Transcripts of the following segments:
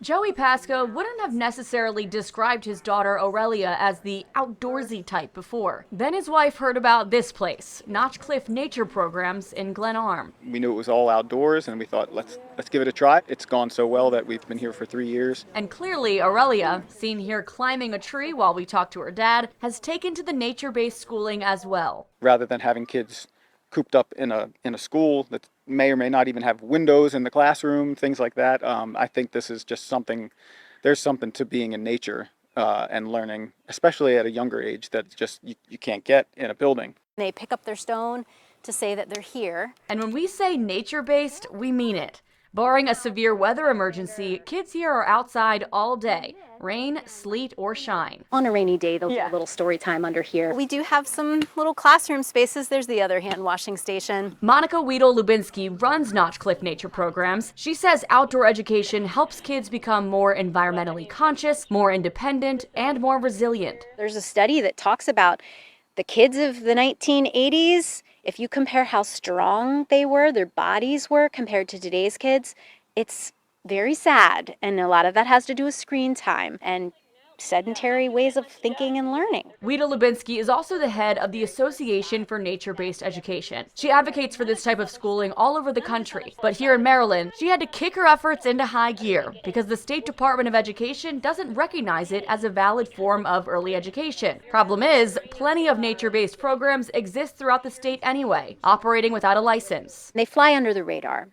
Joey Pasco wouldn't have necessarily described his daughter Aurelia as the outdoorsy type before. Then his wife heard about this place, Notchcliff Nature Programs in Glen Arm. We knew it was all outdoors, and we thought, let's give it a try. It's gone so well that we've been here for 3 years. And clearly, Aurelia, seen here climbing a tree while we talk to her dad, has taken to the nature-based schooling as well. Rather than having kids cooped up in a school that may or may not even have windows in the classroom, things like that, I think this is just something. There's something to being in nature and learning, especially at a younger age, that just you can't get in a building. They pick up their stone to say that they're here. And when we say nature-based, we mean it. Barring a severe weather emergency, kids here are outside all day, rain, sleet, or shine. On a rainy day, they'll do a little story time under here. We do have some little classroom spaces. There's the other hand washing station. Monica Weedle-Lubinsky runs Notchcliff Nature Programs. She says outdoor education helps kids become more environmentally conscious, more independent, and more resilient. There's a study that talks about the kids of the 1980s. If you compare how strong they were, their bodies were, compared to today's kids, it's very sad. And a lot of that has to do with screen time and sedentary ways of thinking and learning. Weedle-Lubinsky is also the head of the Association for Nature-Based Education. She advocates for this type of schooling all over the country. But here in Maryland, she had to kick her efforts into high gear because the State Department of Education doesn't recognize it as a valid form of early education. Problem is, plenty of nature-based programs exist throughout the state anyway, operating without a license. They fly under the radar.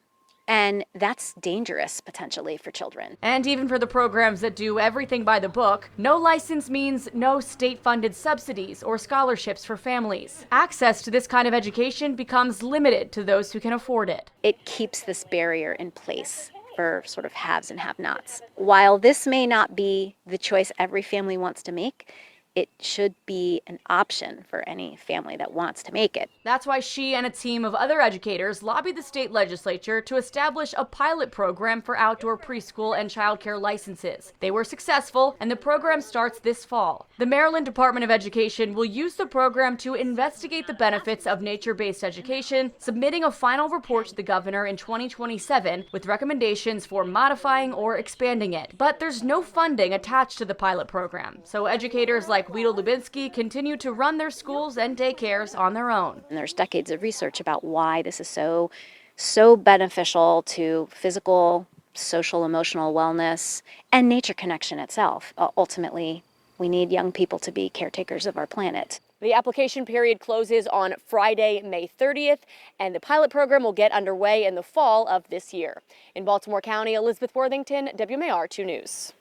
And that's dangerous, potentially, for children. And even for the programs that do everything by the book, no license means no state-funded subsidies or scholarships for families. Access to this kind of education becomes limited to those who can afford it. It keeps this barrier in place for sort of haves and have-nots. While this may not be the choice every family wants to make, it should be an option for any family that wants to make it. That's why she and a team of other educators lobbied the state legislature to establish a pilot program for outdoor preschool and childcare licenses. They were successful, and the program starts this fall. The Maryland Department of Education will use the program to investigate the benefits of nature-based education, submitting a final report to the governor in 2027 with recommendations for modifying or expanding it. But there's no funding attached to the pilot program, so educators like Weedle-Lubinsky continue to run their schools and daycares on their own. And there's decades of research about why this is so beneficial to physical, social, emotional wellness and nature connection itself. Ultimately, we need young people to be caretakers of our planet. The application period closes on Friday, May 30th, and the pilot program will get underway in the fall of this year. In Baltimore County, Elizabeth Worthington, WMAR 2 News.